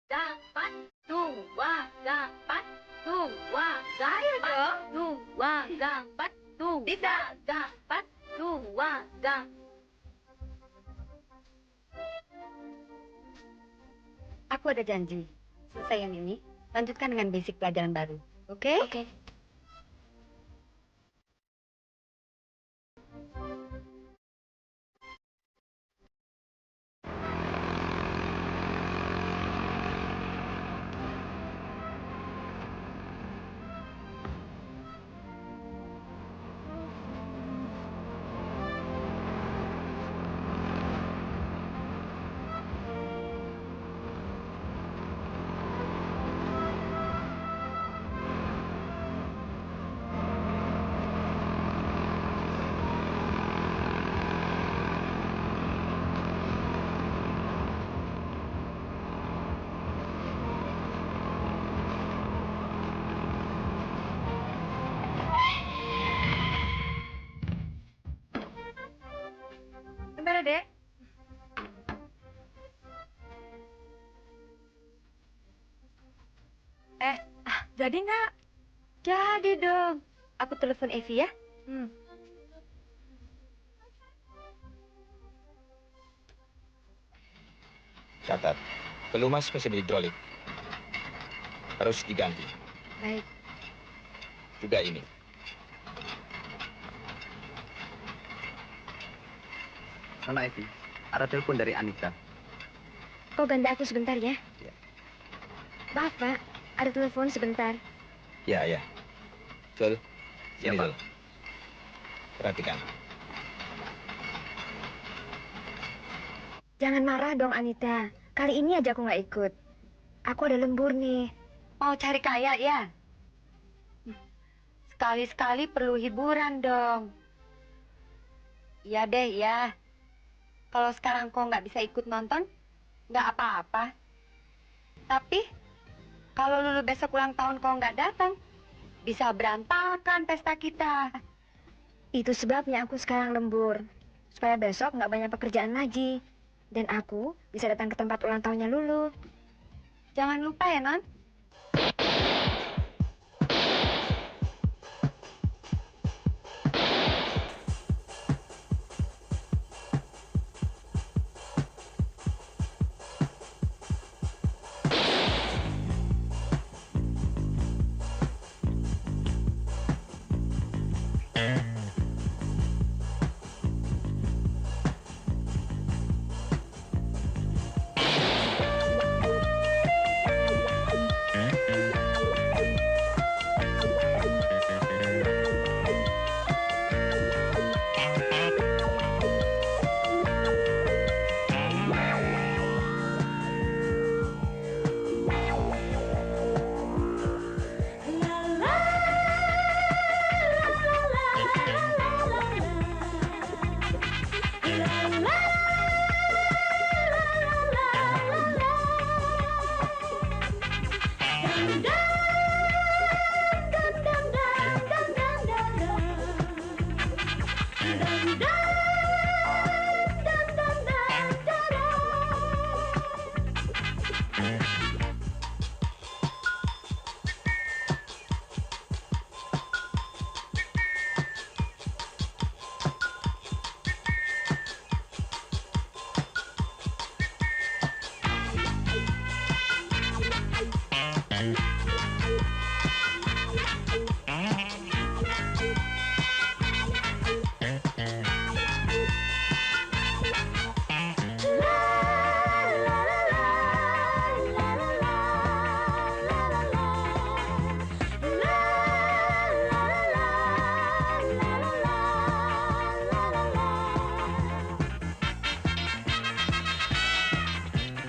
Dapat dua, dapat dua, dapat dua, dapat dua, tidak dapat dua, dapat. Aku ada janji. Selesai yang ini, lanjutkan dengan basic pelajaran baru. Oke? Oke. Bentar, Dek. Jadi nggak? Jadi dong. Aku telepon Evi ya. Catat, pelumas mesin hidrolik. Harus diganti. Baik. Juga ini. Nona Evi, ada telepon dari Anita. Kau bantu aku sebentar ya. Ya. Maaf, Pak. Ada telepon sebentar. Ya, ya. Jul, Ya, sini Pak. Jul. Perhatikan. Jangan marah dong, Anita. Kali ini aja aku nggak ikut. Aku ada lembur nih. Mau cari kaya ya? Sekali-sekali perlu hiburan dong. Iya deh, ya. Kalau sekarang kau nggak bisa ikut nonton, nggak apa-apa. Tapi, kalau Lulu besok ulang tahun kau nggak datang, bisa berantakan pesta kita. Itu sebabnya aku sekarang lembur. Supaya besok nggak banyak pekerjaan lagi. Dan aku bisa datang ke tempat ulang tahunnya Lulu. Jangan lupa ya, Non.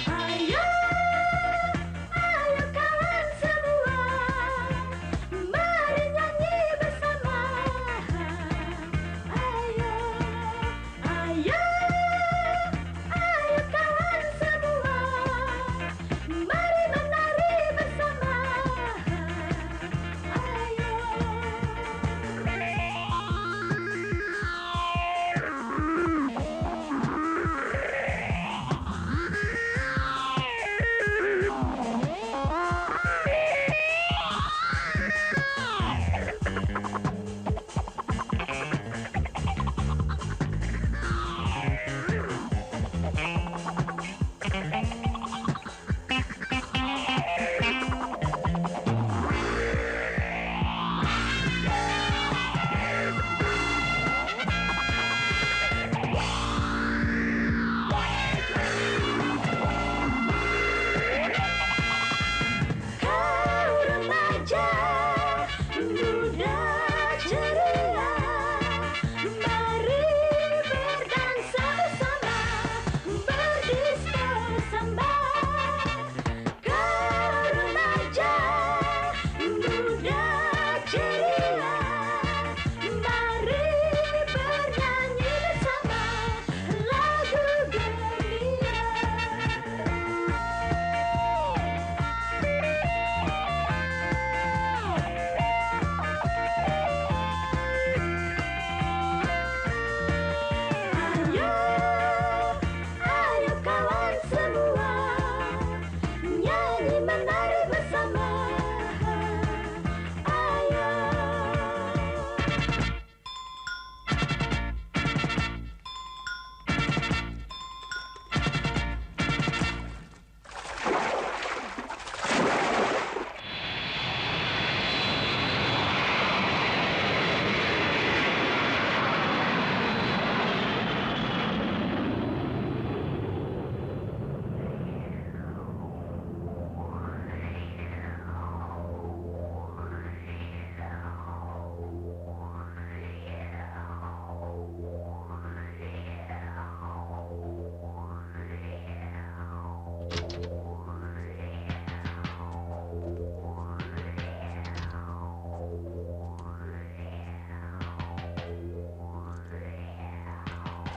Ayo, ayo kawan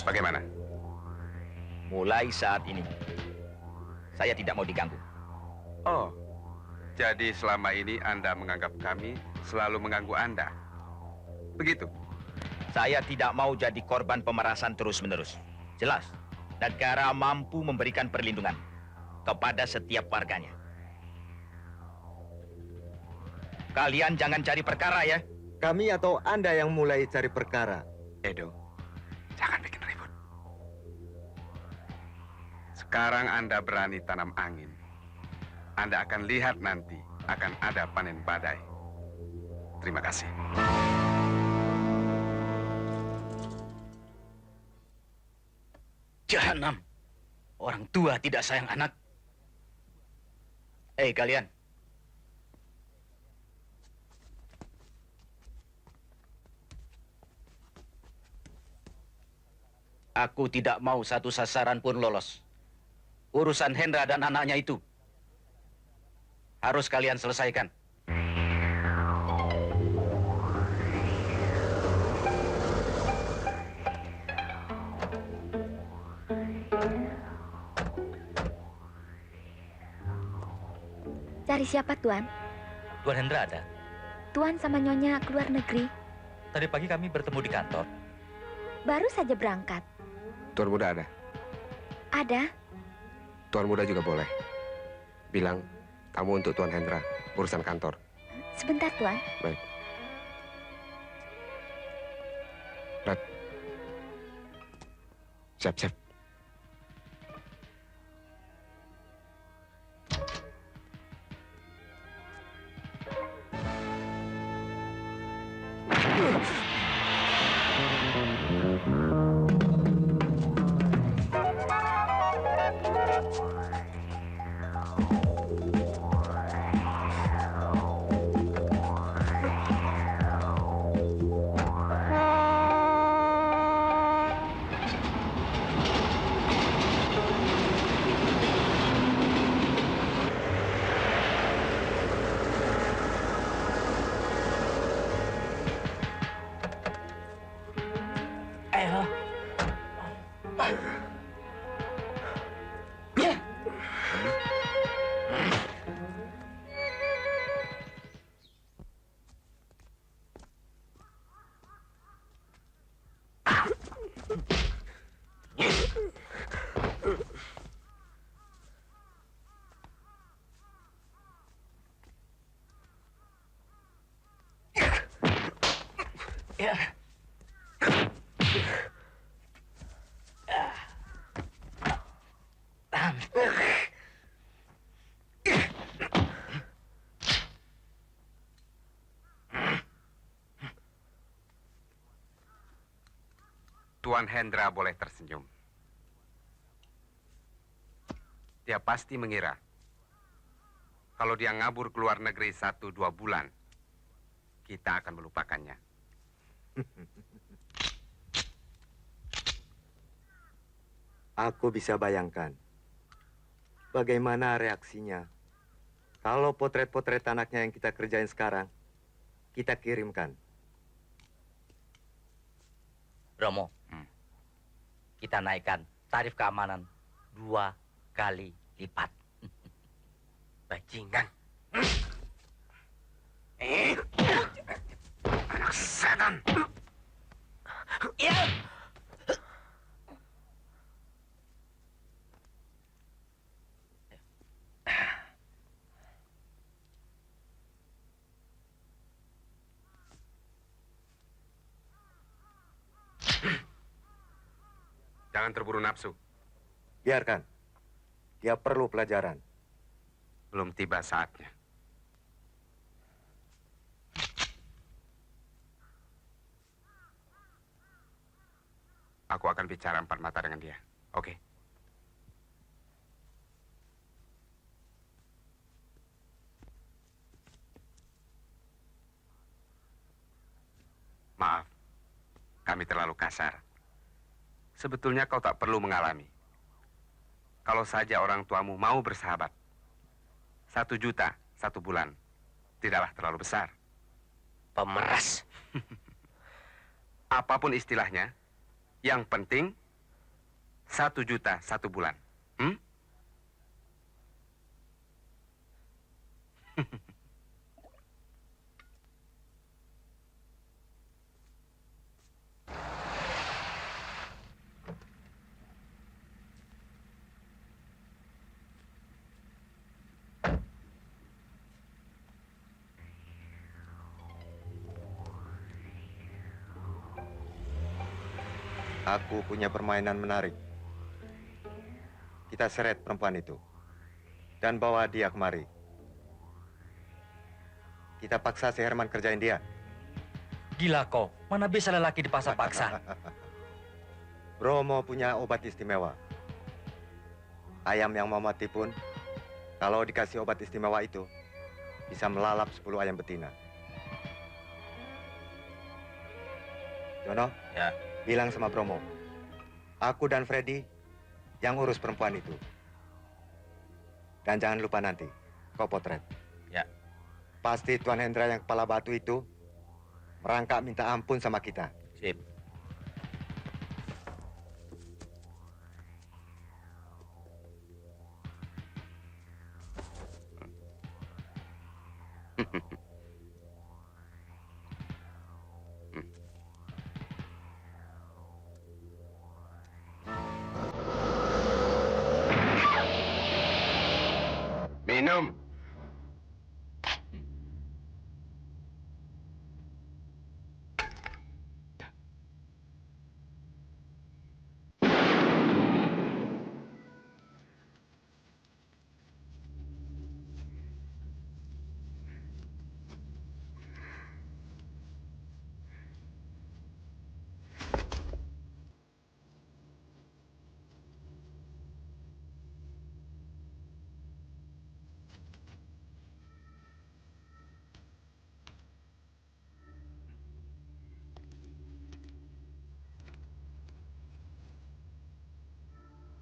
Bagaimana? Mulai saat ini, saya tidak mau diganggu. Oh, jadi selama ini Anda menganggap kami selalu mengganggu Anda. Begitu? Saya tidak mau jadi korban pemerasan terus-menerus. Jelas, negara mampu memberikan perlindungan kepada setiap warganya. Kalian jangan cari perkara ya. Kami atau Anda yang mulai cari perkara? Edo, jangan bikin ribut. Sekarang Anda berani tanam angin. Anda akan lihat nanti akan ada panen badai. Terima kasih. Jahanam. Orang tua tidak sayang anak. Kalian. Aku tidak mau satu sasaran pun lolos. Urusan Hendra dan anaknya itu harus kalian selesaikan. Cari siapa, Tuan? Tuan Hendra ada? Tuan sama Nyonya keluar negeri. Tadi pagi kami bertemu di kantor. Baru saja berangkat. Tuan Muda ada? Ada. Tuan Muda juga boleh. Bilang kamu untuk Tuan Hendra, urusan kantor. Sebentar, Tuan. Baik. Rat. Siap-siap. Tuan Hendra boleh tersenyum. Dia pasti mengira kalau dia ngabur ke luar negeri 1-2 bulan, kita akan melupakannya. Aku bisa bayangkan bagaimana reaksinya kalau potret-potret anaknya yang kita kerjain sekarang kita kirimkan. Romo, kita naikkan tarif keamanan 2 kali lipat. Bajingan. Anak setan. Jangan terburu nafsu. Biarkan. Dia perlu pelajaran. Belum tiba saatnya. Aku akan bicara 4 mata dengan dia. Oke? Maaf, kami terlalu kasar. Sebetulnya kau tak perlu mengalami. Kalau saja orang tuamu mau bersahabat. 1 juta 1 bulan. Tidaklah terlalu besar. Pemeras. Apapun istilahnya, yang penting 1 juta 1 bulan. Hmm? Aku punya permainan menarik. Kita seret perempuan itu dan bawa dia kemari. Kita paksa si Herman kerjain dia. Gila kau, mana bisa lelaki dipaksa-paksa? Bromo punya obat istimewa. Ayam yang mau mati pun, kalau dikasih obat istimewa itu, bisa melalap 10 ayam betina. Jono? Ya. Bilang sama Bromo, aku dan Freddy yang urus perempuan itu. Dan jangan lupa nanti, kau potret. Ya. Pasti Tuan Hendra yang kepala batu itu merangkak minta ampun sama kita. Sip. Minum.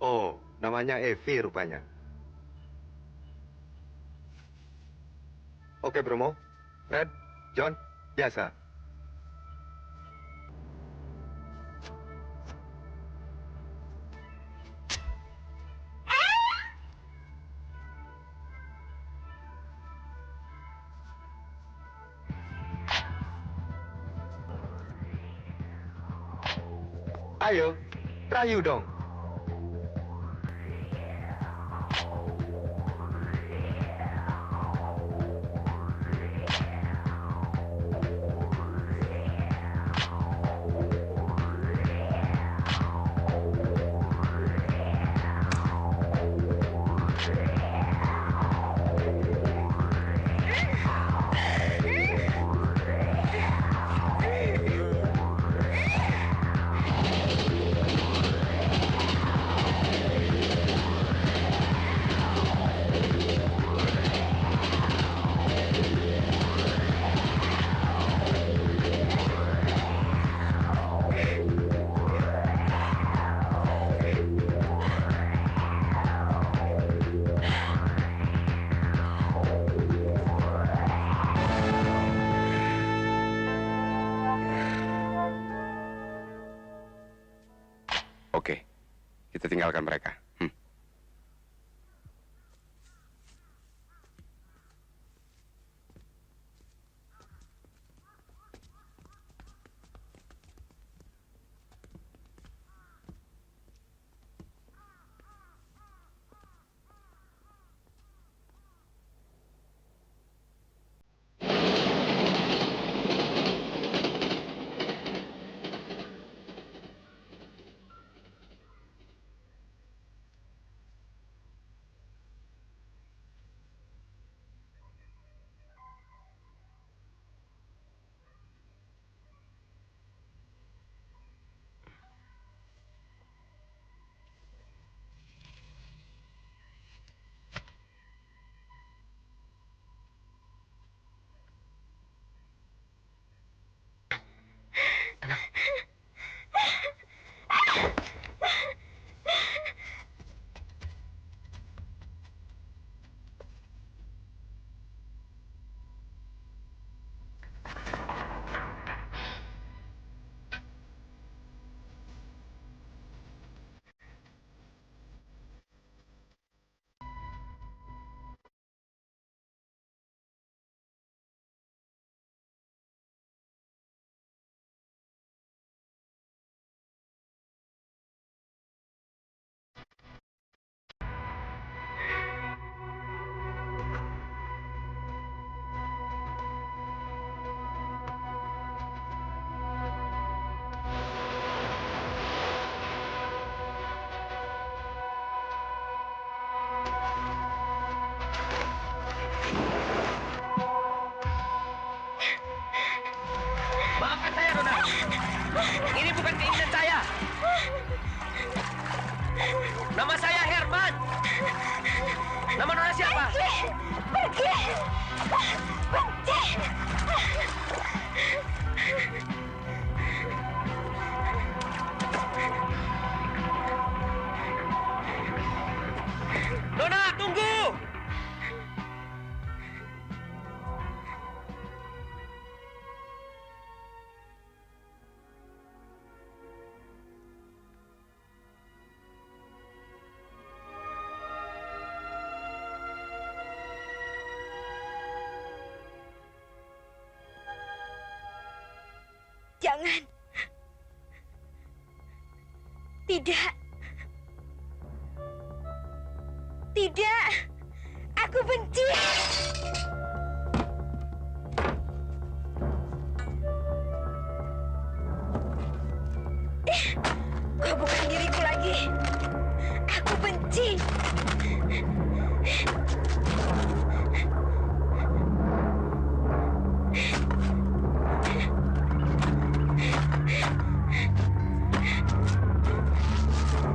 Oh, namanya Evi rupanya. Oke, Bromo. Fred, John, biasa. Ayo, rayu dong. Oke, kita tinggalkan mereka. Nama Nona siapa? Pergi! Benci! Nona, tunggu! Jangan. Tidak. Tidak. Aku benci. Kau bukan diriku lagi. Aku benci.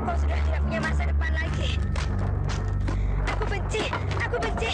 Kau sudah tidak punya masa depan lagi. Aku benci. Aku benci.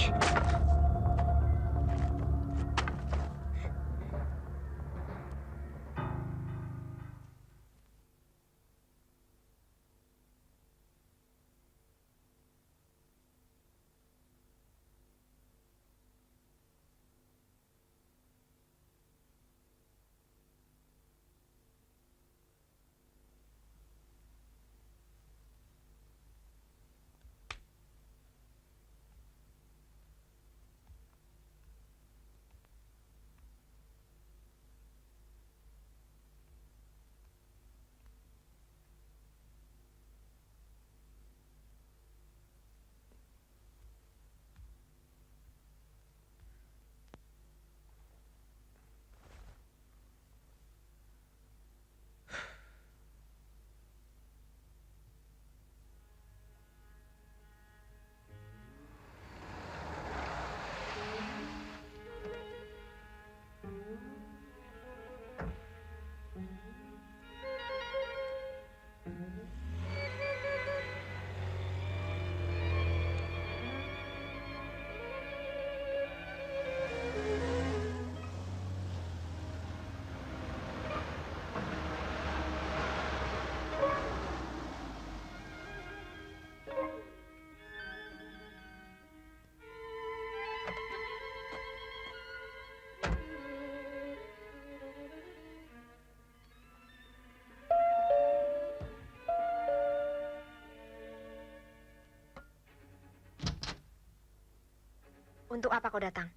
Untuk apa kau datang?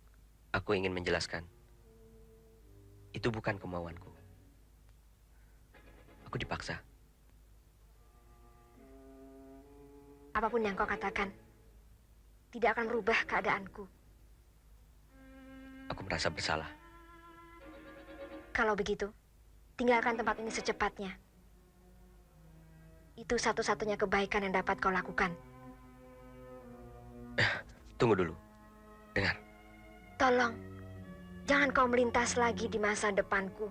Aku ingin menjelaskan. Itu bukan kemauanku. Aku dipaksa. Apapun yang kau katakan, tidak akan merubah keadaanku. Aku merasa bersalah. Kalau begitu, tinggalkan tempat ini secepatnya. Itu satu-satunya kebaikan yang dapat kau lakukan. Tunggu dulu. Dengar. Tolong, jangan kau melintas lagi di masa depanku.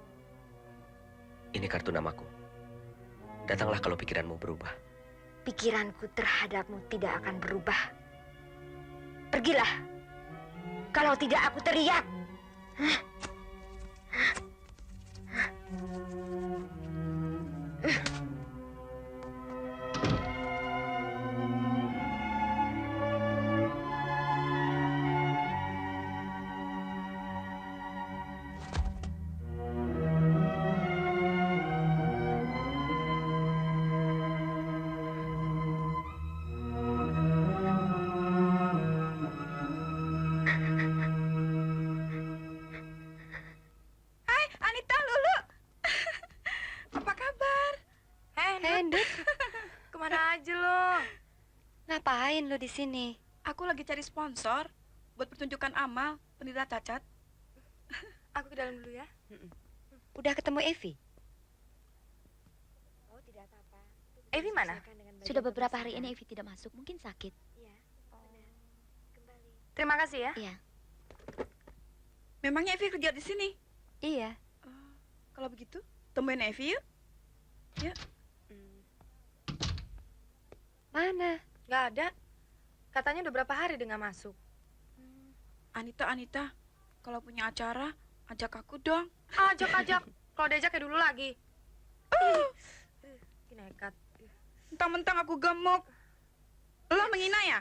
Ini kartu namaku. Datanglah kalau pikiranmu berubah. Pikiranku terhadapmu tidak akan berubah. Pergilah. Kalau tidak, aku teriak. Ngapain lu di sini? Aku lagi cari sponsor buat pertunjukan amal penderita cacat. Aku ke dalam dulu ya. Udah ketemu Evi? Oh, tidak apa-apa. Evi mana? Sudah beberapa hari ini Evi tidak masuk, mungkin sakit. Iya, benar. Kembali. Terima kasih ya. Iya. Memangnya Evi kerja di sini? Iya. Kalau begitu, temuin Evi yuk. Yuk. Mana? Nggak ada. Katanya udah berapa hari dia nggak masuk. Anita, kalau punya acara, ajak aku dong. Ajak. Kalau diajak kayak dulu lagi. Nekat. Mentang-mentang aku gemuk. Lo menghina ya?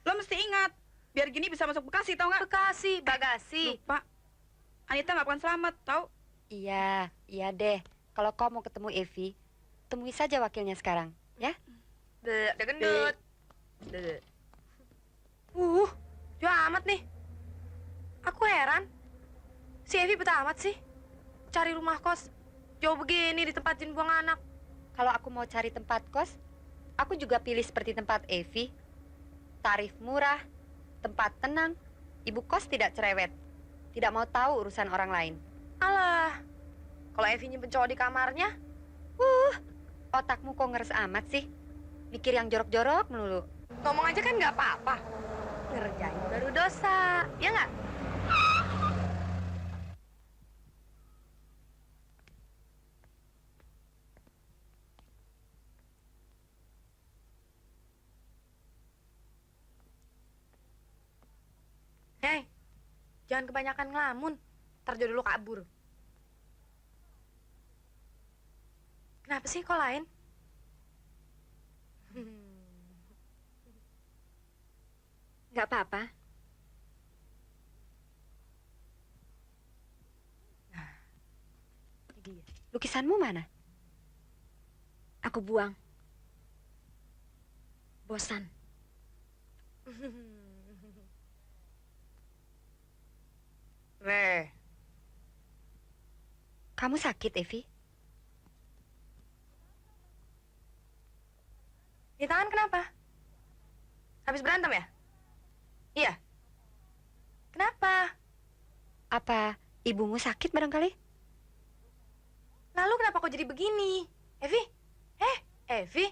Lo mesti ingat, biar gini bisa masuk Bekasi, tau nggak? Bekasi, Bagasi. Lupa. Anita nggak akan selamat, tau? Iya deh. Kalau kau mau ketemu Evi, temui saja wakilnya sekarang, ya? Udah gendut. Jauh amat nih. Aku heran. Si Evi betah amat sih. Cari rumah kos jauh begini di tempat jin buang anak. Kalau aku mau cari tempat kos, aku juga pilih seperti tempat Evi. Tarif murah, tempat tenang, ibu kos tidak cerewet, tidak mau tahu urusan orang lain. Alah, kalau Evi nyimpen cowok di kamarnya, otakmu kok ngeres amat sih? Mikir yang jorok-jorok melulu. ngomong aja kan nggak apa-apa. Ngerjain baru dosa, ya nggak? Hei, jangan kebanyakan ngelamun. Ntar jodoh lu kabur. Kenapa sih kok lain? Nggak apa-apa. Nah, ini dia. Lukisanmu mana? Aku buang. Bosan. Nih, Kamu sakit, Evi? di tangan kenapa? Habis berantem ya? Iya. Kenapa? Apa ibumu sakit barangkali? Lalu kenapa kok jadi begini? Evi? Evi?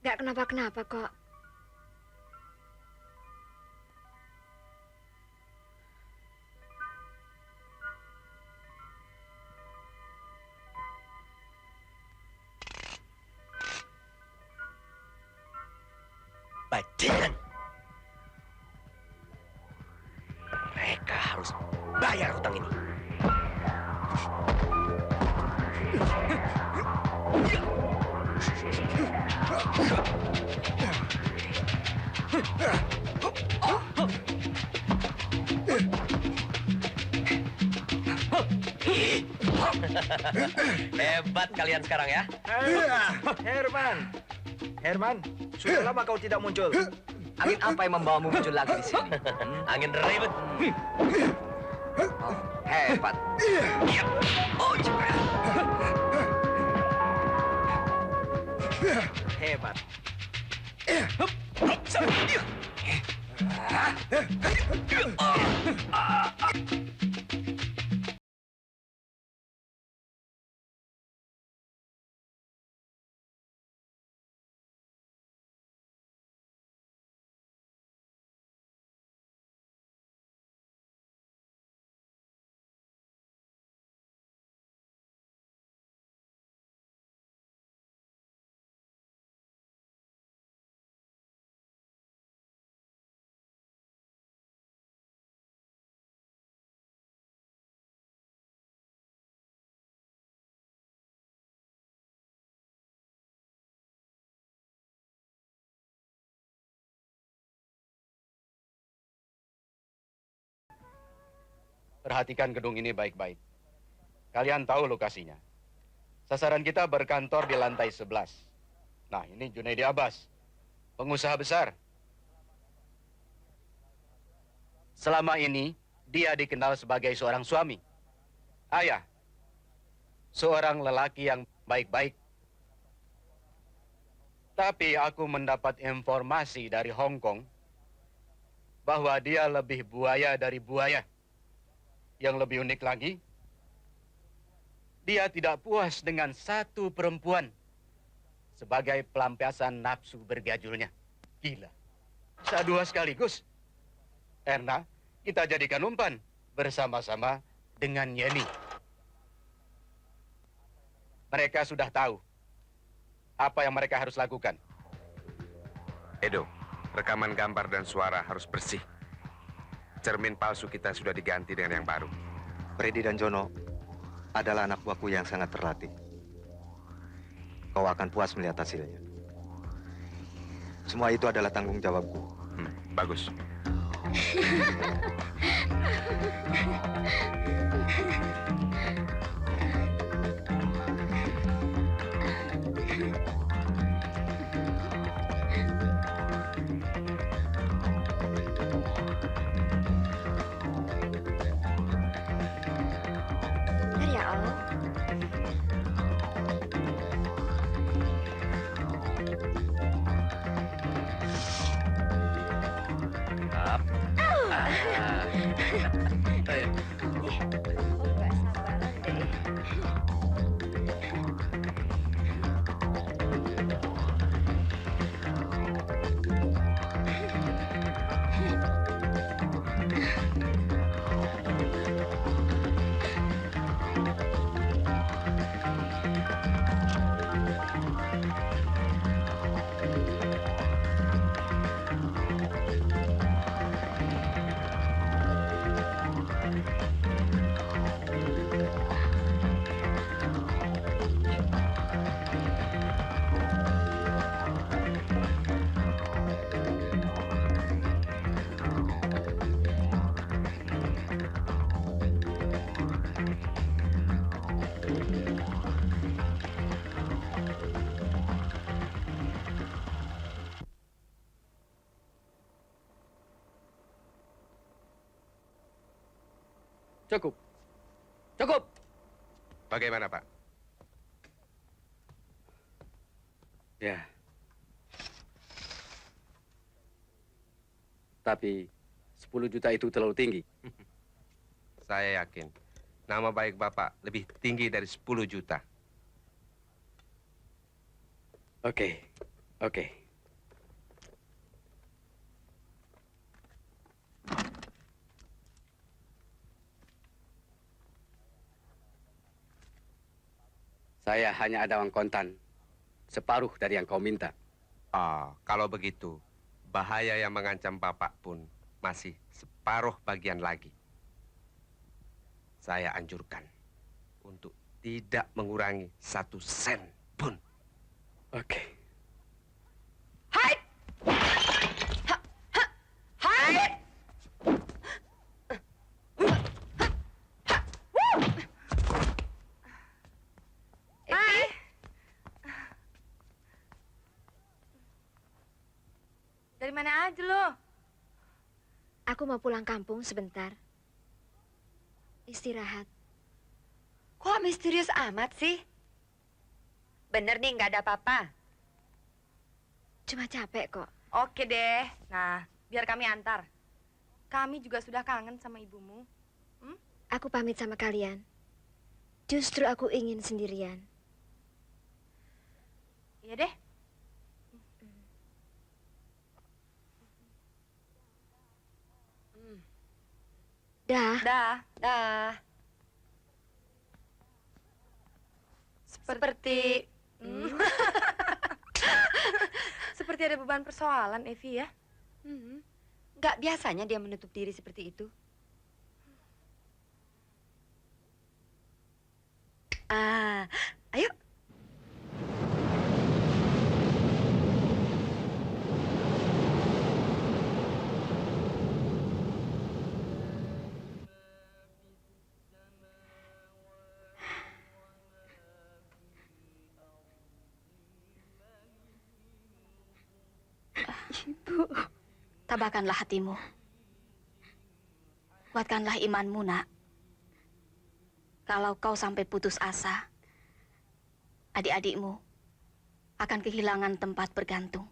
Nggak kenapa-kenapa kok. Bajingan. Mereka harus bayar hutang ini. Hebat kalian sekarang ya. Herman, sudah lama kau tidak muncul. Angin apa yang membawamu muncul lagi di sini? Angin ribet. Oh, hebat. Hebat. Perhatikan gedung ini baik-baik. Kalian tahu lokasinya. Sasaran kita berkantor di lantai 11. Nah, ini Junaidi Abbas, pengusaha besar. Selama ini, dia dikenal sebagai seorang suami, ayah, seorang lelaki yang baik-baik. Tapi aku mendapat informasi dari Hong Kong bahwa dia lebih buaya dari buaya. Yang lebih unik lagi, dia tidak puas dengan satu perempuan sebagai pelampiasan nafsu bergajulnya. Gila. Dua sekaligus. Erna, kita jadikan umpan bersama-sama dengan Yeni. Mereka sudah tahu apa yang mereka harus lakukan. Edo, rekaman gambar dan suara harus bersih. Cermin palsu kita sudah diganti dengan yang baru. Freddy dan Jono adalah anak buahku yang sangat terlatih. Kau akan puas melihat hasilnya. Semua itu adalah tanggung jawabku. Bagus. Bentar ya, Om. Up. Cukup. Cukup. Bagaimana, Pak? Ya. Tapi 10 juta itu terlalu tinggi. Saya yakin nama baik Bapak lebih tinggi dari 10 juta. Oke. Oke. Saya hanya ada uang kontan, separuh dari yang kau minta. Kalau begitu, bahaya yang mengancam Bapak pun masih separuh bagian lagi. Saya anjurkan untuk tidak mengurangi 1 sen pun. Oke. Hai! Hai! Hai. Dari mana aja lo? Aku mau pulang kampung sebentar. Istirahat. Kok misterius amat sih? Bener nih, nggak ada apa-apa. Cuma capek kok. Oke deh. Nah, biar kami antar. Kami juga sudah kangen sama ibumu. Aku pamit sama kalian. Justru aku ingin sendirian. Iya deh. Dah. Dah. Dah. Seperti... Seperti ada beban persoalan, Evi ya. Nggak biasanya dia menutup diri seperti itu. Ayo. Ibu. Tabahkanlah hatimu. Kuatkanlah imanmu, nak. Kalau kau sampai putus asa, adik-adikmu akan kehilangan tempat bergantung.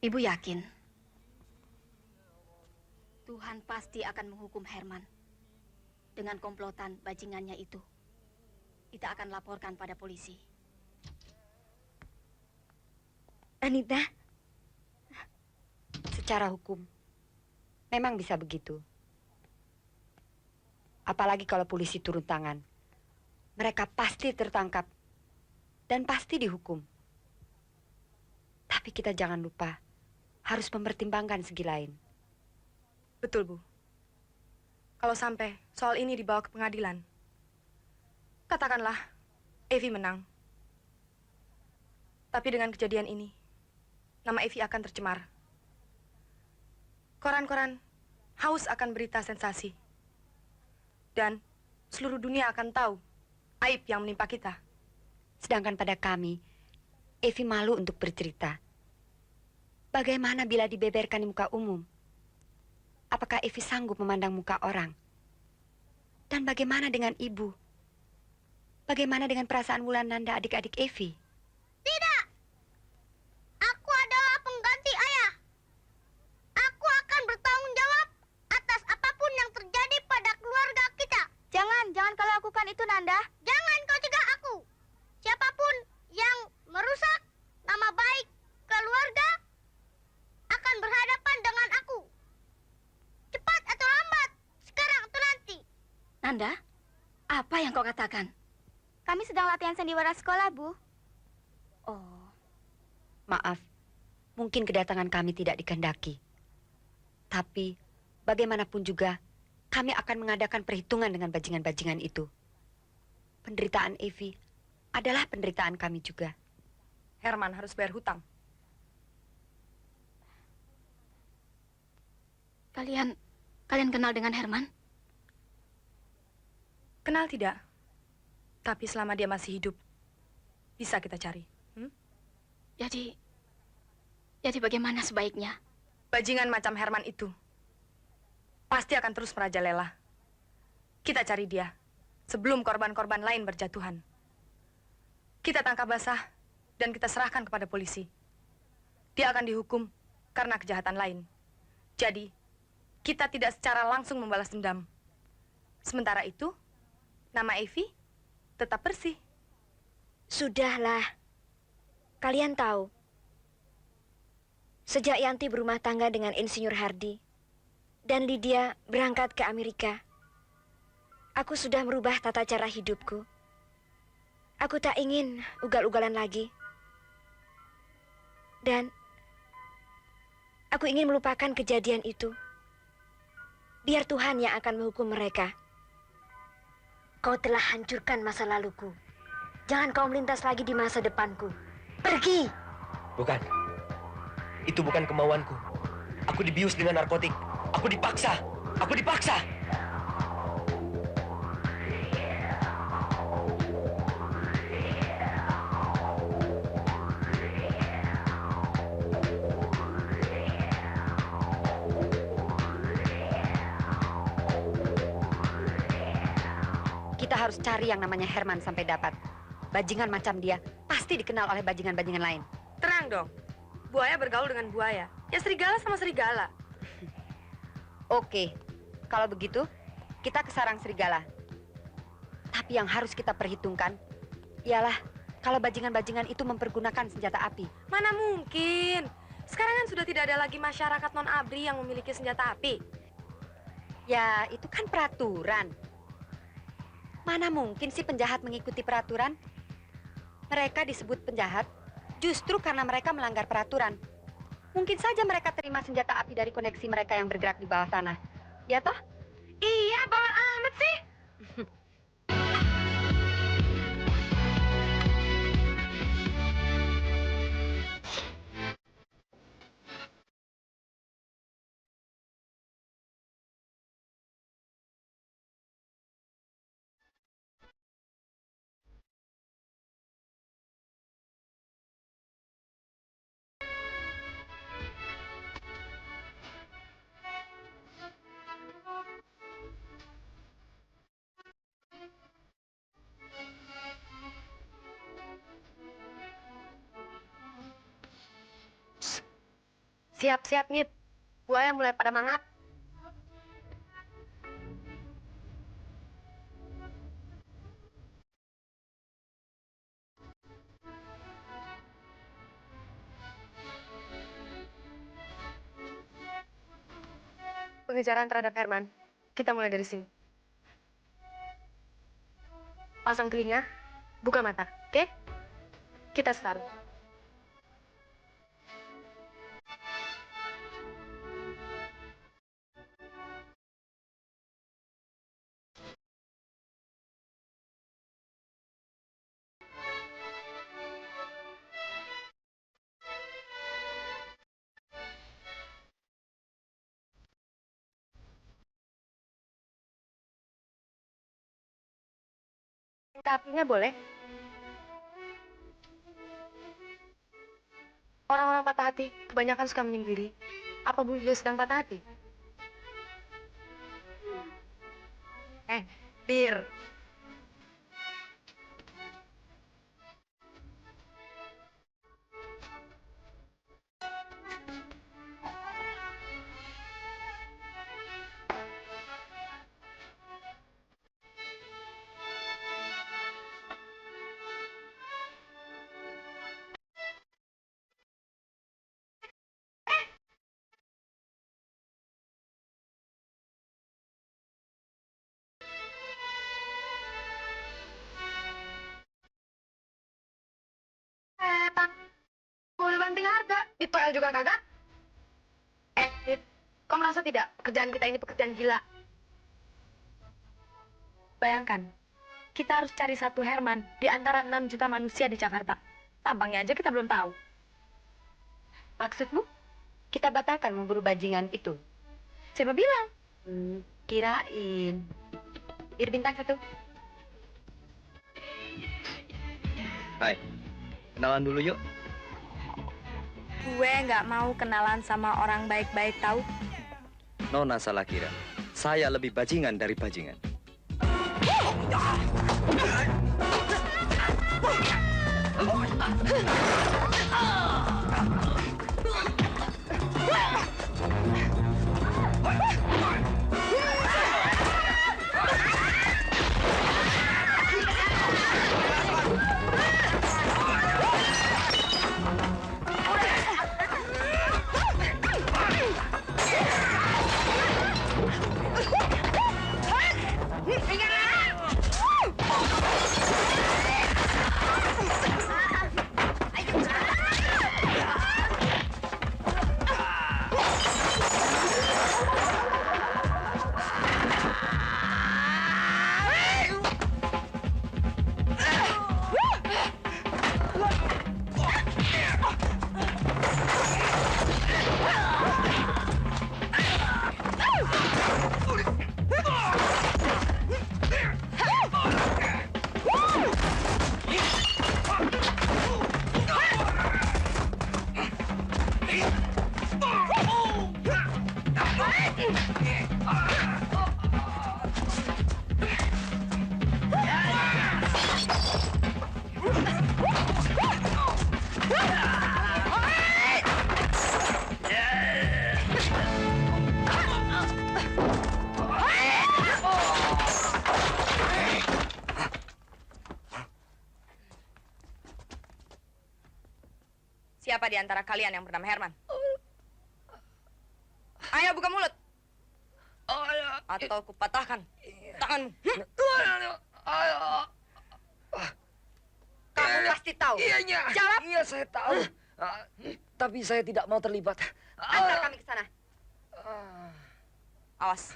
Ibu yakin Tuhan pasti akan menghukum Herman dengan komplotan bajingannya itu. Kita akan laporkan pada polisi. Anita, Secara hukum, memang bisa begitu. Apalagi kalau polisi turun tangan. Mereka pasti tertangkap dan pasti dihukum. Tapi kita jangan lupa harus mempertimbangkan segi lain. Betul, Bu. Kalau sampai soal ini dibawa ke pengadilan, katakanlah Evi menang. Tapi dengan kejadian ini, nama Evi akan tercemar. Koran-koran haus akan berita sensasi. Dan seluruh dunia akan tahu aib yang menimpa kita. Sedangkan pada kami, Evi malu untuk bercerita. Bagaimana bila dibeberkan di muka umum? Apakah Evi sanggup memandang muka orang? Dan bagaimana dengan ibu? Bagaimana dengan perasaan Wulan Nanda adik-adik Evi? Tidak! Aku adalah pengganti ayah. Aku akan bertanggung jawab atas apapun yang terjadi pada keluarga kita. Jangan kau lakukan itu, Nanda. Jangan kau cegah aku. Siapapun yang merusak nama baik keluarga akan berhadapan dengan aku. Cepat atau lambat, sekarang atau nanti. Nanda, apa yang kau katakan? Kami sedang latihan sandiwara sekolah, Bu. Oh. Maaf, mungkin kedatangan kami tidak dikehendaki. Tapi, bagaimanapun juga, kami akan mengadakan perhitungan dengan bajingan-bajingan itu. Penderitaan Evi adalah penderitaan kami juga. Herman harus bayar hutang. Kalian kenal dengan Herman? Kenal tidak? Tapi selama dia masih hidup, bisa kita cari. Jadi bagaimana sebaiknya? Bajingan macam Herman itu pasti akan terus merajalela. Kita cari dia sebelum korban-korban lain berjatuhan. Kita tangkap basah dan kita serahkan kepada polisi. Dia akan dihukum karena kejahatan lain. Jadi, kita tidak secara langsung membalas dendam. Sementara itu, nama Evi tetap bersih. Sudahlah. Kalian tahu, sejak Yanti berumah tangga dengan Insinyur Hardy dan Lydia berangkat ke Amerika, aku sudah merubah tata cara hidupku. Aku tak ingin ugal-ugalan lagi. Dan aku ingin melupakan kejadian itu. Biar Tuhan yang akan menghukum mereka. Kau telah hancurkan masa laluku. Jangan kau melintas lagi di masa depanku. Pergi! Bukan. Itu bukan kemauanku. Aku dibius dengan narkotik. Aku dipaksa. Aku dipaksa. Kita harus cari yang namanya Herman sampai dapat. Bajingan macam dia pasti dikenal oleh bajingan-bajingan lain. Tenang dong. Buaya bergaul dengan buaya. Ya serigala sama serigala. Oke, kalau begitu kita ke sarang serigala. Tapi yang harus kita perhitungkan ialah kalau bajingan-bajingan itu mempergunakan senjata api. Mana mungkin? Sekarang kan sudah tidak ada lagi masyarakat non-ABRI yang memiliki senjata api. Ya, itu kan peraturan. Mana mungkin sih penjahat mengikuti peraturan? Mereka disebut penjahat justru karena mereka melanggar peraturan. Mungkin saja mereka terima senjata api dari koneksi mereka yang bergerak di bawah tanah. Ya toh? Iya, bawaan amat sih. Siap-siap, Ngit. Buaya mulai pada mangap. Pengejaran terhadap Herman. Kita mulai dari sini. Pasang telinga, buka mata, oke? Kita start. Kakinya boleh. Orang-orang patah hati kebanyakan suka menyendiri. Apa Bu juga sedang patah hati? Bir. Mau banting harga, ditolak juga kagak? Dit, kau merasa tidak pekerjaan kita ini pekerjaan gila? Bayangkan, kita harus cari satu Herman di antara 6 juta manusia di Jakarta. Tampangnya aja kita belum tahu. Maksudmu? Kita batalkan memburu bajingan itu. Siapa bilang? Kirain. Bir bintang 1. Hai, kenalan dulu yuk. Gue nggak mau kenalan sama orang baik-baik tahu. Nona salah kira. Saya lebih bajingan dari bajingan. Siapa di antara kalian yang bernama Herman? Ayo buka mulut. Atau kupatahkan tanganmu. Kamu pasti tahu. Jawab. Iya, saya tahu. Tapi saya tidak mau terlibat. Antar kami ke sana. Awas.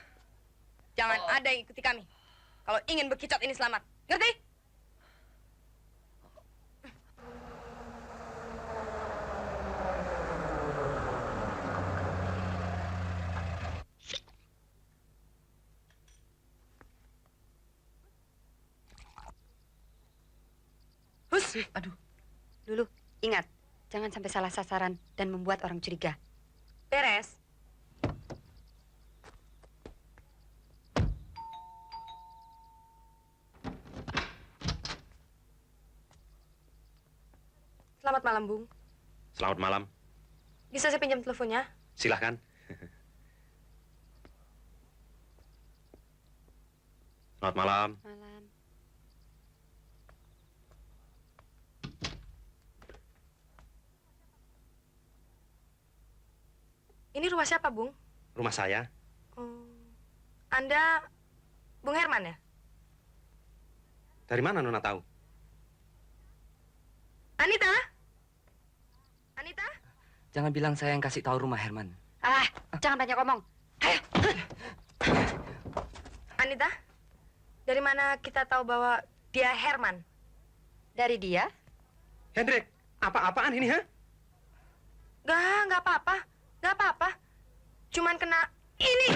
Jangan ada yang ikuti kami. Kalau ingin bekicot ini selamat. Ngerti? Aduh. Lulu, ingat, jangan sampai salah sasaran dan membuat orang curiga. Beres. Selamat malam, Bung. Selamat malam. Bisa saya pinjam teleponnya? Silahkan. Selamat malam. Malam. Ini rumah siapa, Bung? Rumah saya. Anda Bung Herman ya? Dari mana Nona tahu? Anita? Anita? Jangan bilang saya yang kasih tahu rumah Herman. Ah, jangan banyak ngomong. Ayo. Anita? Dari mana kita tahu bahwa dia Herman? Dari dia? Hendrik, apa-apaan ini, ha? Nggak apa-apa. Nggak apa-apa. Cuman kena ini.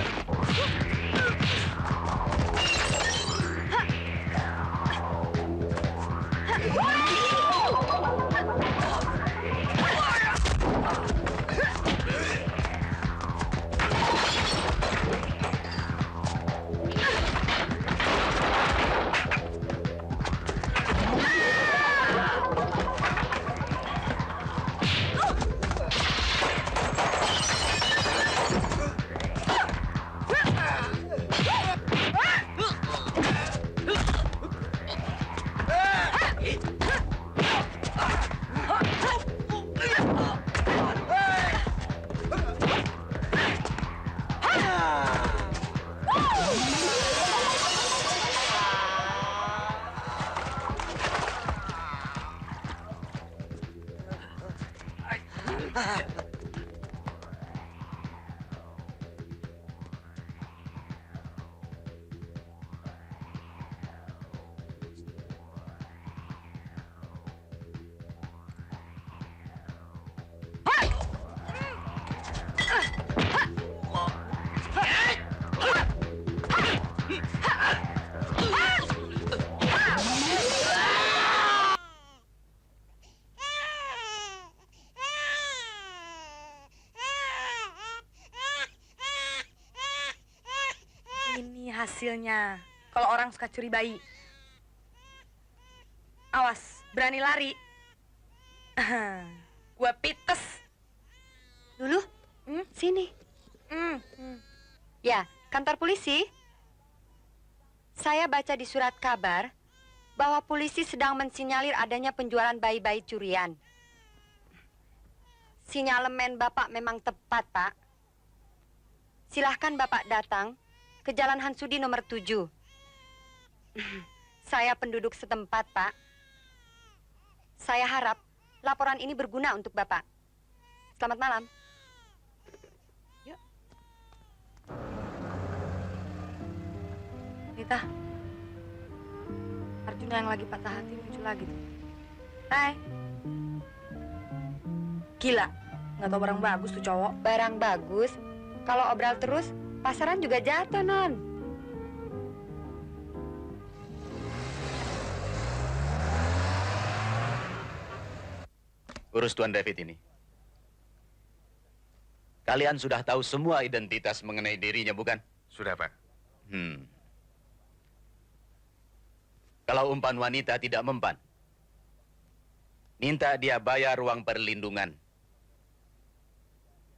Ini hasilnya kalau orang suka curi bayi. Awas, berani lari. Gua pites. Dulu? Sini. Ya, kantor polisi. Saya baca di surat kabar bahwa polisi sedang mensinyalir adanya penjualan bayi-bayi curian. Sinyalemen Bapak memang tepat, Pak. Silahkan Bapak datang ke Jalan Hansudi nomor 7. Saya penduduk setempat, Pak. Saya harap laporan ini berguna untuk Bapak. Selamat malam. Nita, Arjuna yang lagi patah hati muncul lagi tuh. Hai. Gila, nggak tahu barang bagus tuh cowok. Barang bagus? Kalau obral terus, pasaran juga jatuh, Non. Urus Tuan David ini. Kalian sudah tahu semua identitas mengenai dirinya, bukan? Sudah, Pak. Kalau umpan wanita tidak mempan, minta dia bayar uang perlindungan.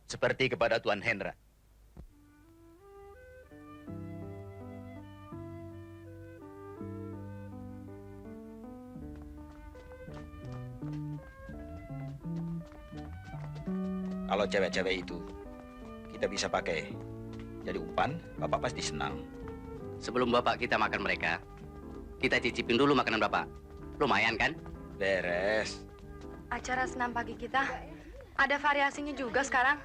Seperti kepada Tuan Hendra. Kalau cewek-cewek itu kita bisa pakai jadi umpan, Bapak pasti senang. Sebelum Bapak kita makan mereka, kita cicipin dulu makanan Bapak. Lumayan kan? Beres. Acara senam pagi kita ada variasinya juga sekarang.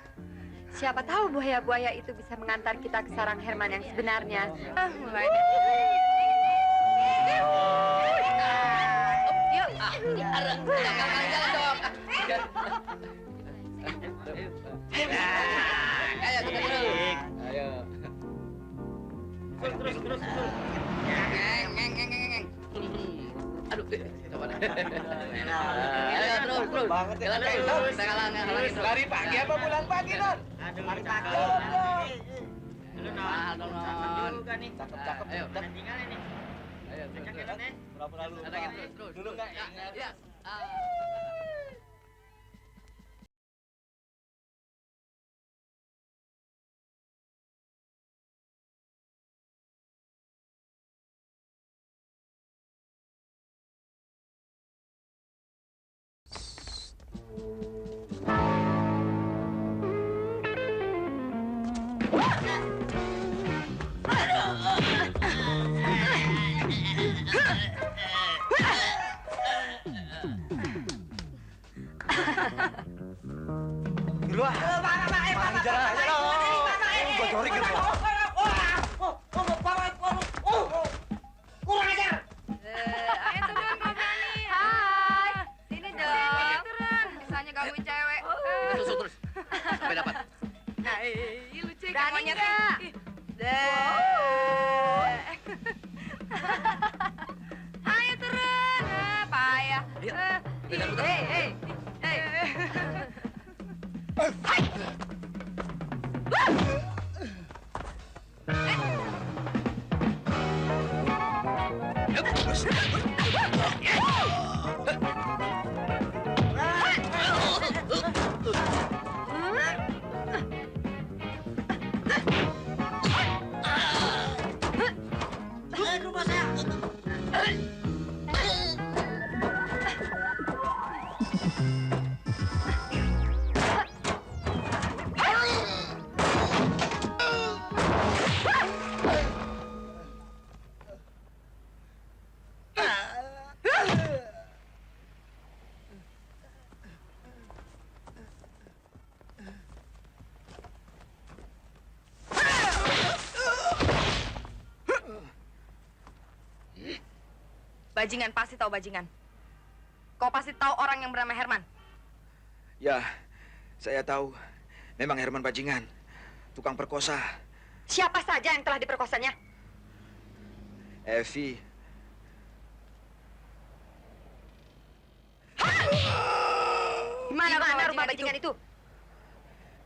Siapa tahu buaya-buaya itu bisa mengantar kita ke sarang Herman yang sebenarnya. Mulai deh. Yuk. Jalan dong. Ayo kita terus. Ayo. Terus. Ngeng. Aduh, coba dah. Ayo terus. Jalan terus. Kita halangi. Lari pagi apa pulang pagi, Non? Lari pagi. Lu Non. Juga nih. Cakep. Ayo. Tinggal ini. Ayo terus. Pura-pura lupa. Terus. Dulu enggak? Ya. Bajingan pasti tahu bajingan. Kau pasti tahu orang yang bernama Herman. Ya, saya tahu. Memang Herman bajingan. Tukang perkosa. Siapa saja yang telah diperkosanya? Evi. Di mana rumah bajingan itu?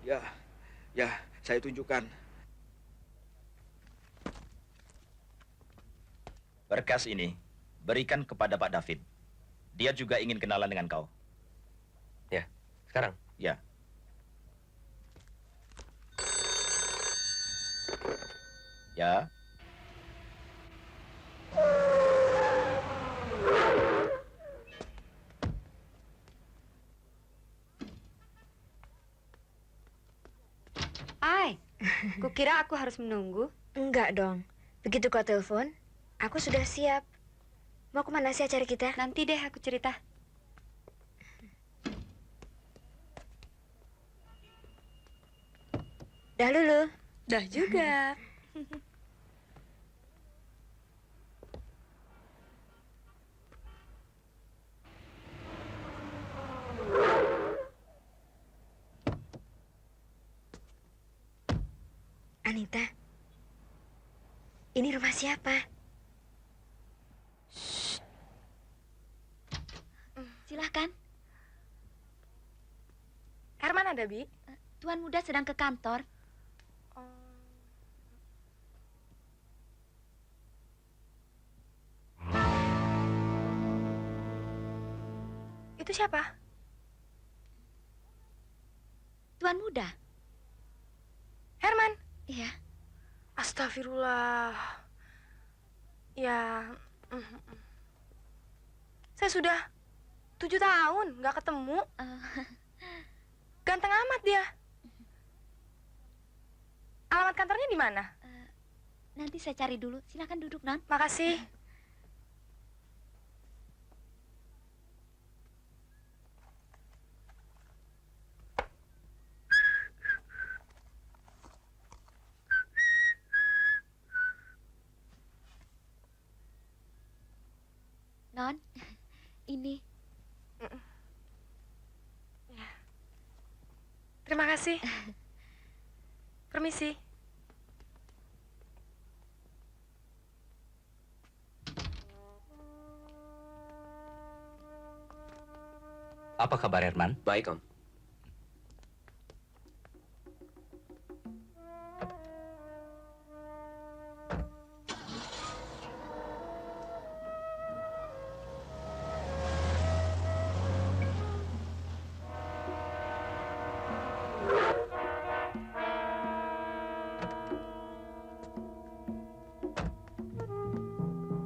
Ya, saya tunjukkan. Berkas ini berikan kepada Pak David. Dia juga ingin kenalan dengan kau. Ya, sekarang? Ya. Ya. Ai, kukira aku harus menunggu. Enggak dong. Begitu kau telepon, aku sudah siap. Mau kemana sih acara kita? Nanti deh aku cerita. Dah lulu. Dah juga. Anita, ini rumah siapa? Silahkan. Herman ada, Bi? Tuan muda sedang ke kantor. Itu siapa? Tuan muda. Herman? Iya. Astagfirullah. Ya. Saya sudah 7 tahun nggak ketemu. Ganteng amat dia. Alamat kantornya di mana? Nanti saya cari dulu. Silakan duduk, Non. Makasih. Non, ini. Terima kasih. Permisi. Apa kabar Herman? Baik, Om.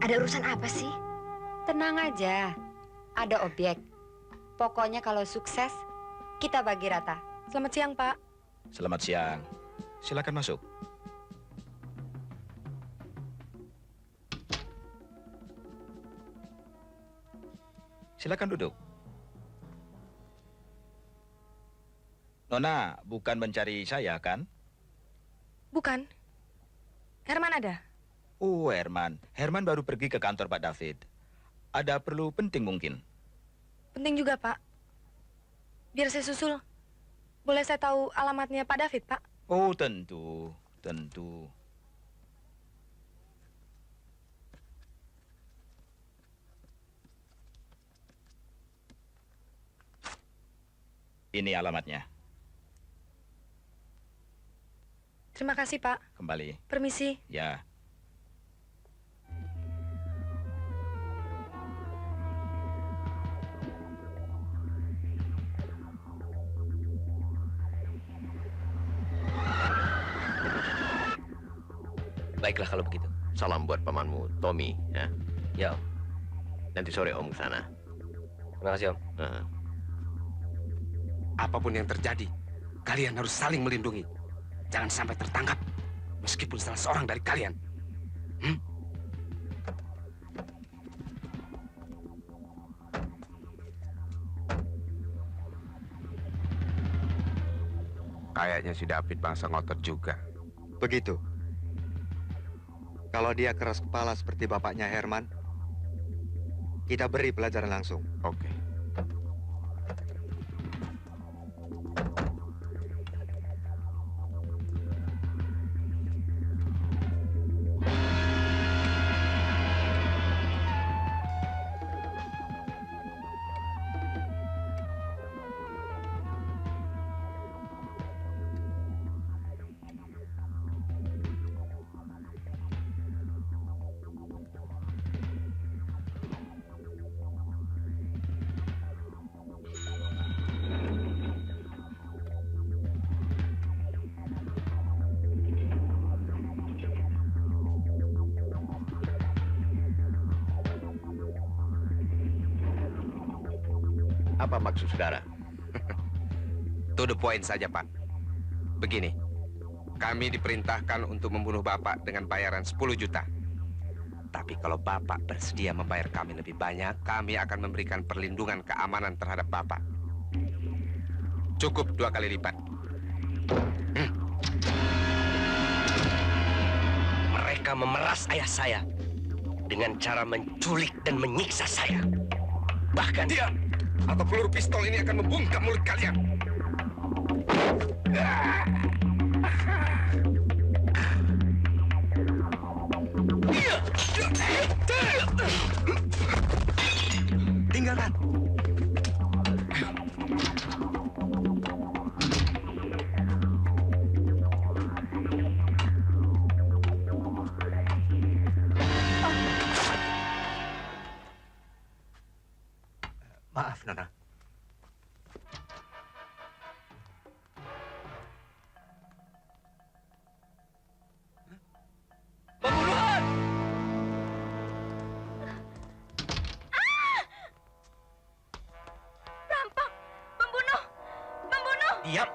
Ada urusan apa sih? Tenang aja. Ada objek. Pokoknya kalau sukses, kita bagi rata. Selamat siang, Pak. Selamat siang. Silakan masuk. Silakan duduk. Nona bukan mencari saya, kan? Bukan. Herman ada? Oh, Herman. Herman baru pergi ke kantor Pak David. Ada perlu penting mungkin. Penting juga, Pak. Biar saya susul. Boleh saya tahu alamatnya Pak David, Pak? Oh, tentu. Tentu. Ini alamatnya. Terima kasih, Pak. Kembali. Permisi. Ya. Baiklah kalau begitu. Salam buat pamanmu, Tommy, ya. Ya, Om. Nanti sore Om ke sana. Terima kasih, Om. Apapun yang terjadi, kalian harus saling melindungi. Jangan sampai tertangkap, meskipun salah seorang dari kalian. Kayaknya si David bangsa ngotot juga. Begitu. Kalau dia keras kepala seperti bapaknya Herman, kita beri pelajaran langsung. Oke. Apa maksud saudara? To the point saja, Pak. Begini, kami diperintahkan untuk membunuh Bapak dengan bayaran 10 juta. Tapi kalau Bapak bersedia membayar kami lebih banyak, kami akan memberikan perlindungan keamanan terhadap Bapak. Cukup 2 kali lipat. Mereka memeras ayah saya dengan cara menculik dan menyiksa saya. Bahkan diam, atau peluru pistol ini akan membungkam mulut kalian. Tinggalkan. Maaf, Nona. Pembunuhan! Perampok! Pembunuh! Pembunuh! Diam!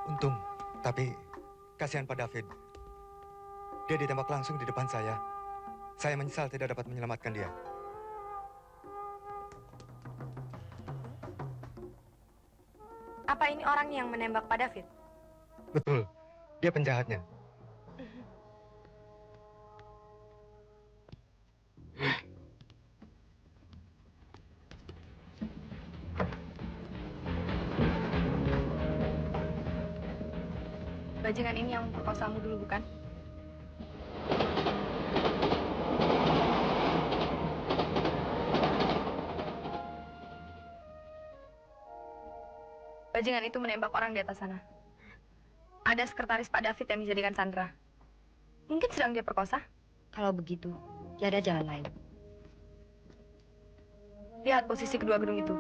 Untung, tapi kasihan Pak David. Dia ditembak langsung di depan saya. Saya menyesal tidak dapat menyelamatkan dia. Apa ini orang yang menembak Pak David? Betul, dia penjahatnya. Bajingan ini yang memperkosamu dulu, bukan? Bajingan itu menembak orang di atas sana. Ada sekretaris Pak David yang dijadikan sandera. Mungkin sedang dia perkosa. Kalau begitu, tiada jalan lain. Lihat posisi kedua gedung itu.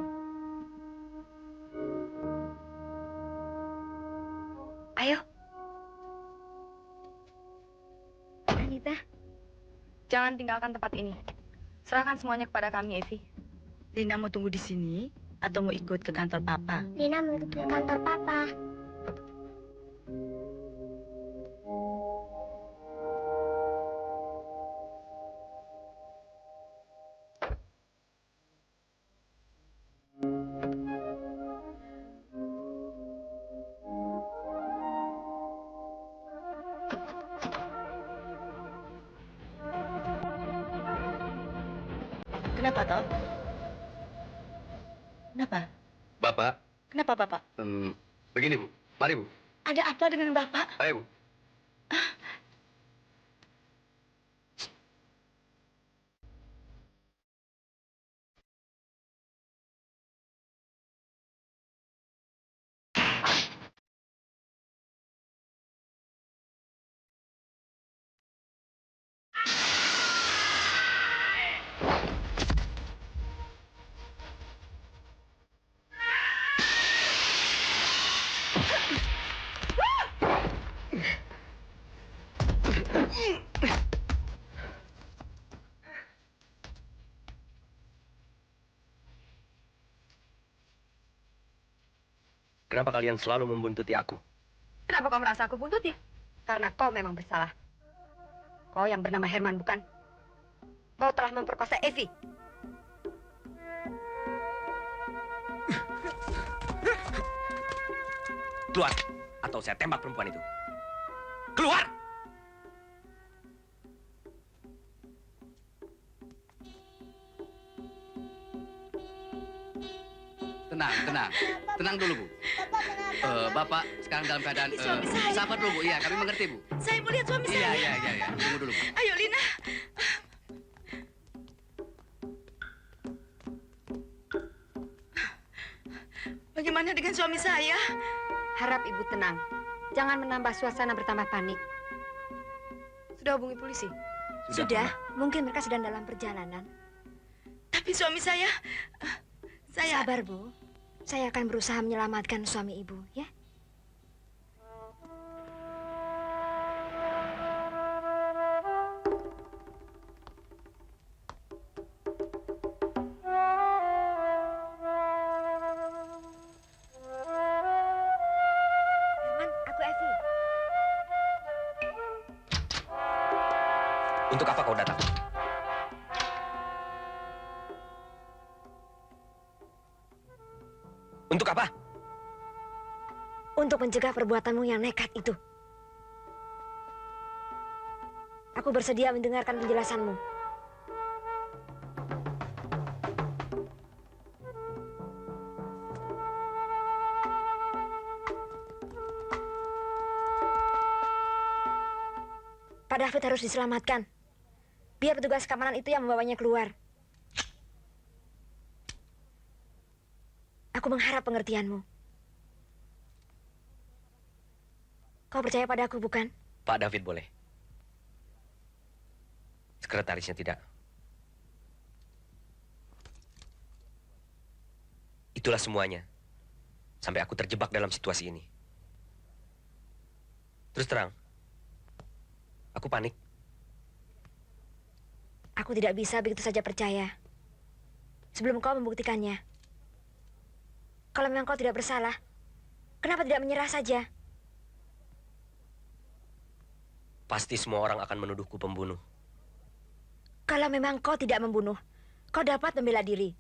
Ayo. Anita. Jangan tinggalkan tempat ini. Serahkan semuanya kepada kami, Evi. Lina mau tunggu di sini atau mau ikut ke kantor Papa? Lina mau ikut ke kantor Papa. Kenapa toh? Kenapa? Bapak, Kenapa Bapak? begini Bu. Mari Bu. Ada apa dengan Bapak? Ayo Bu. Kenapa kalian selalu membuntuti aku? Kenapa kau merasa aku buntuti? Karena kau memang bersalah. Kau yang bernama Herman, bukan? Kau telah memperkosa Evi. Keluar, atau saya tembak perempuan itu. Keluar! Tenang, tenang. Tenang dulu, Bu. Bapak sekarang dalam keadaan... Suami saya. sabar dulu, Bu. Iya, kami mengerti, Bu. Saya mau lihat suami saya. Iya. Tunggu dulu, Bu. Ayo, Lina. Bagaimana dengan suami saya? Harap ibu tenang. Jangan menambah suasana bertambah panik. Sudah hubungi polisi? Sudah. Mungkin mereka sedang dalam perjalanan. Tapi suami saya... Sabar, Bu. Saya akan berusaha menyelamatkan suami ibu, ya? Herman, aku Evi. Untuk apa kau datang? Untuk apa? Untuk mencegah perbuatanmu yang nekat itu. Aku bersedia mendengarkan penjelasanmu. Pak David harus diselamatkan. Biar petugas keamanan itu yang membawanya keluar. Aku mengharap pengertianmu. Kau percaya padaku, bukan? Pak David boleh. Sekretarisnya tidak. Itulah semuanya. Sampai aku terjebak dalam situasi ini. Terus terang, aku panik. Aku tidak bisa begitu saja percaya. Sebelum kau membuktikannya. Kalau memang kau tidak bersalah, kenapa tidak menyerah saja? Pasti semua orang akan menuduhku pembunuh. Kalau memang kau tidak membunuh, kau dapat membela diri.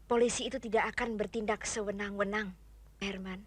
Polisi itu tidak akan bertindak sewenang-wenang, Herman.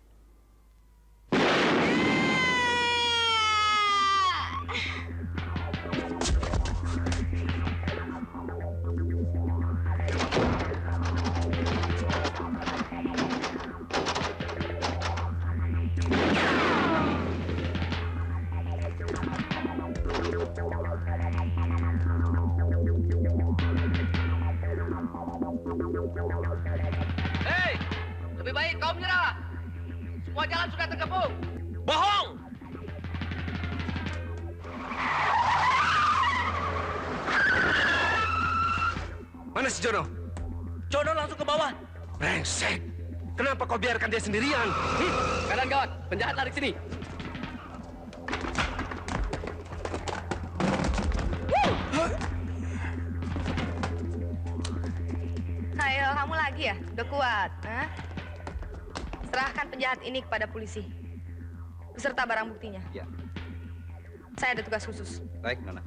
Hei, lebih baik kau menyerah. Semua jalan sudah terkepung. Bohong! Mana si Jono? Jono langsung ke bawah. Brengsek. Kenapa kau biarkan dia sendirian? Keadaan gawat, penjahat lari ke sini. Ayo, kamu lagi ya? Udah kuat, hah? Serahkan penjahat ini kepada polisi. Beserta barang buktinya. Ya. Saya ada tugas khusus. Baik, Nona.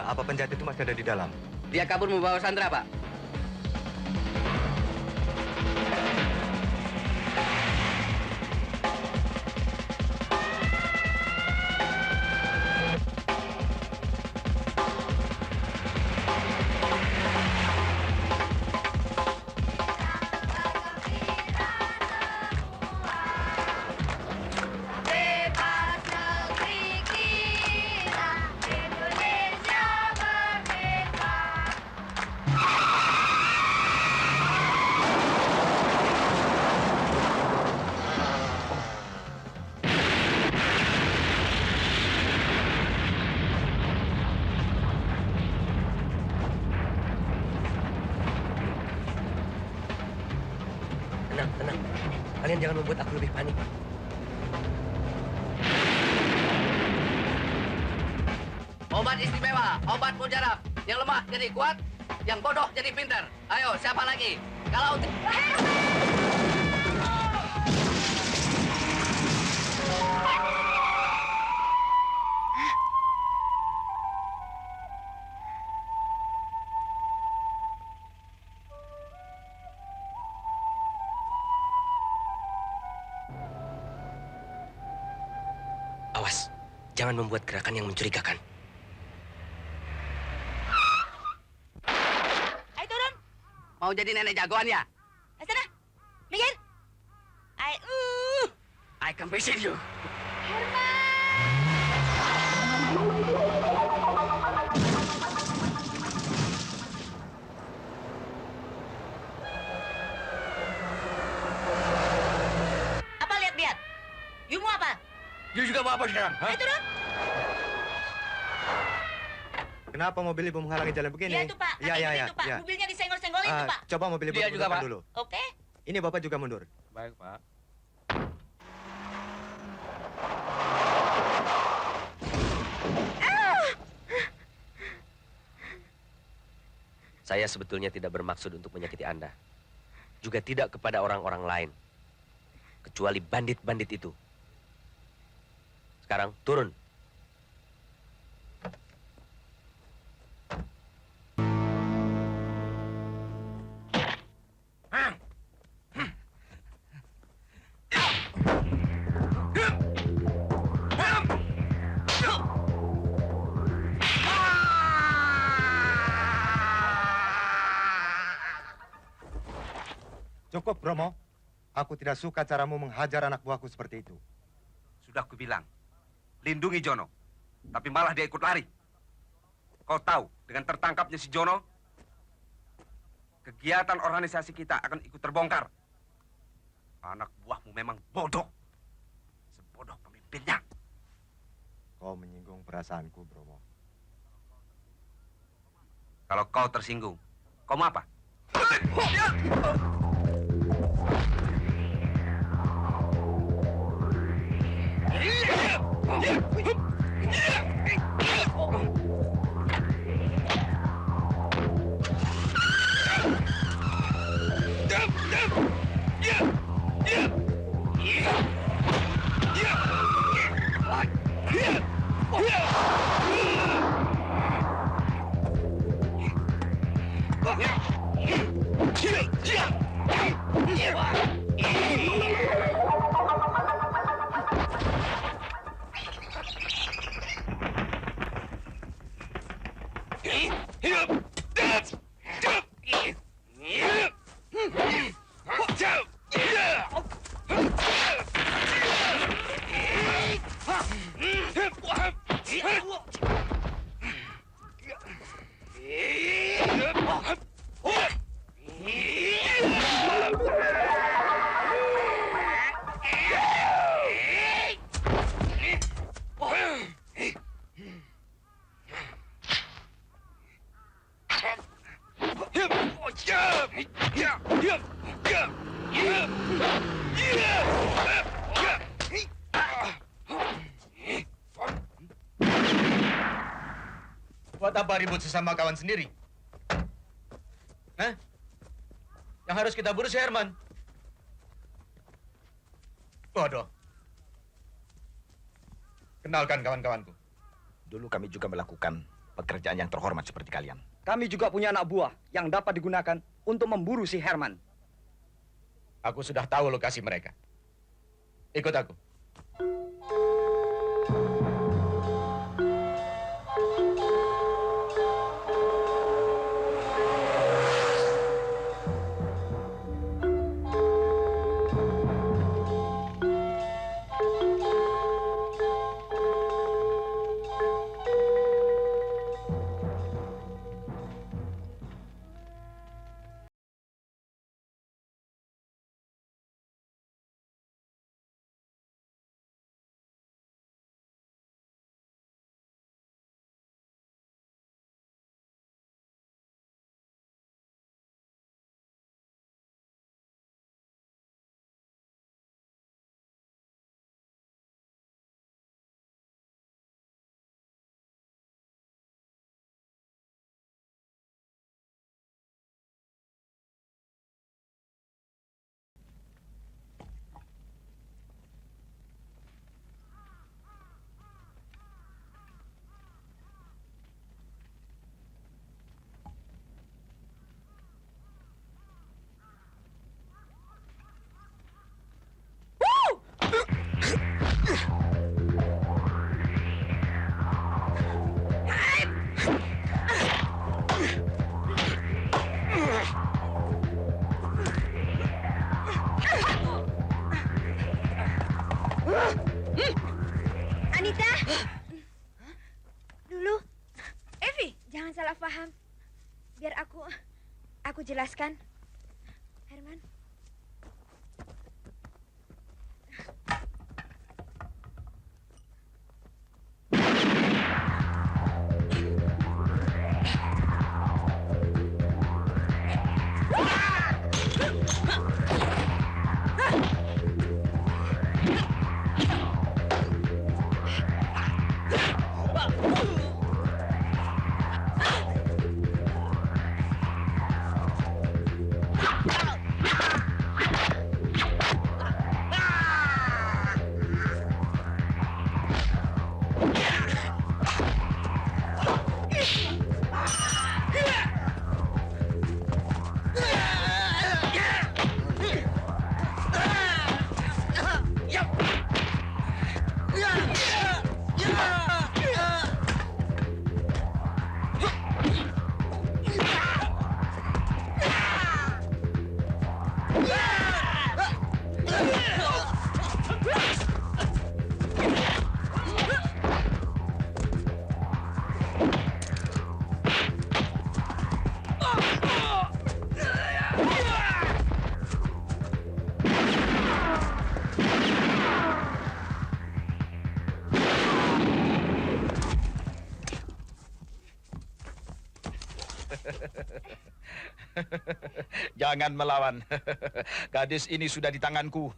Apa penjahat itu masih ada di dalam? Dia kabur membawa Sandra, Pak. Bebas negeri kita, Indonesia merdeka. Kalian jangan membuat aku lebih panik. Obat istimewa, obat mujarab. Yang lemah jadi kuat, yang bodoh jadi pintar. Ayo, siapa lagi? Kalau Awas, jangan membuat gerakan yang mencurigakan. Ayo turun. Mau jadi nenek jagoan ya? Sana, minggir. I can visit you. Apa lihat-lihat? You mau apa? You juga mau apa sekarang? Ayo turun. Kenapa mobil ibu menghalangi jalan begini? Iya itu Pak. Iya, iya, iya. Pak. Ya. Mobilnya disenggol-senggolin tuh Pak. Coba mobil ibu Dia juga, mundurkan Pak. dulu. Oke. Ini Bapak juga mundur. Baik, Pak. Saya sebetulnya tidak bermaksud untuk menyakiti Anda. Juga tidak kepada orang-orang lain. Kecuali bandit-bandit itu. Sekarang turun. Cukup, Bromo. Aku tidak suka caramu menghajar anak buahku seperti itu. Sudah kubilang, lindungi Jono. Tapi malah dia ikut lari. Kau tahu, dengan tertangkapnya si Jono, kegiatan organisasi kita akan ikut terbongkar. Anak buahmu memang bodoh. Sebodoh pemimpinnya. Kau menyinggung perasaanku, Bromo. Kalau kau tersinggung, kau mau apa? Buat apa ribut sesama kawan sendiri? Hah? Yang harus kita buru si Herman. Bodoh. Kenalkan kawan-kawanku. Dulu kami juga melakukan pekerjaan yang terhormat seperti kalian. Kami juga punya anak buah yang dapat digunakan untuk memburu si Herman. Aku sudah tahu lokasi mereka. Ikut aku. Jangan salah paham. Biar aku jelaskan. Herman. Jangan melawan. Gadis ini sudah di tanganku.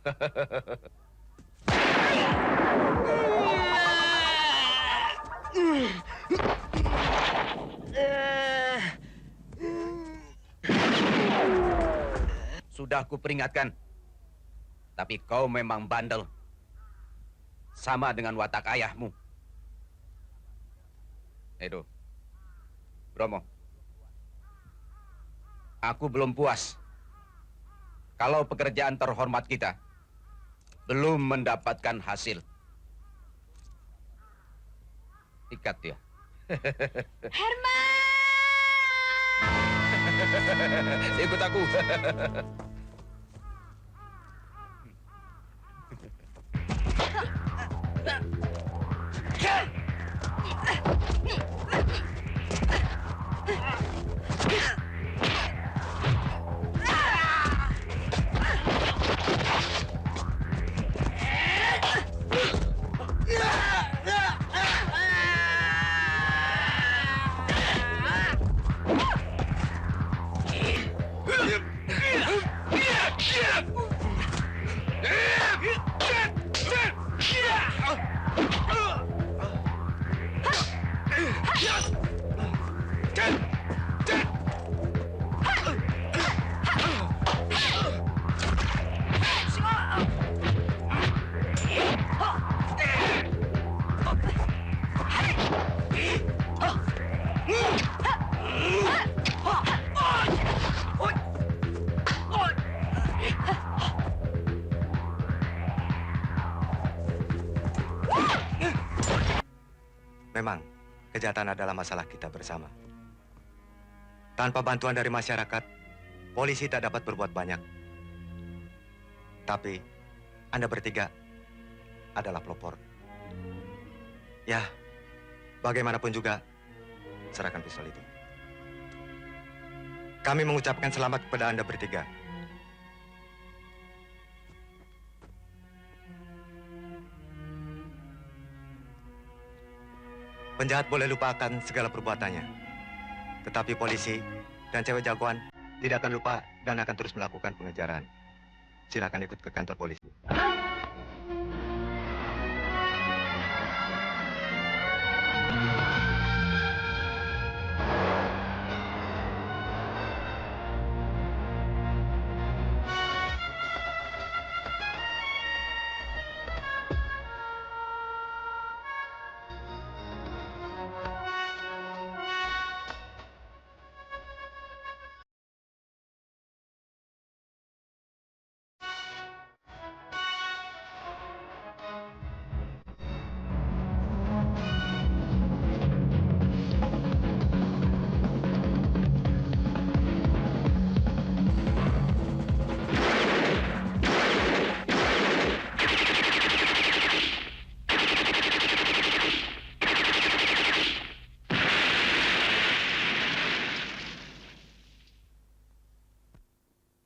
Sudah kuperingatkan. Tapi kau memang bandel. Sama dengan watak ayahmu. Edo. Bromo. Aku belum puas. Kalau pekerjaan terhormat kita belum mendapatkan hasil. Ikat dia. Herman! Ikut aku. Memang, kejahatan adalah masalah kita bersama. Tanpa bantuan dari masyarakat, polisi tak dapat berbuat banyak. Tapi, Anda bertiga adalah pelopor. Ya, bagaimanapun juga, serahkan pistol itu. Kami mengucapkan selamat kepada Anda bertiga. Penjahat boleh lupakan segala perbuatannya. Tetapi polisi dan cewek jagoan tidak akan lupa dan akan terus melakukan pengejaran. Silakan ikut ke kantor polisi.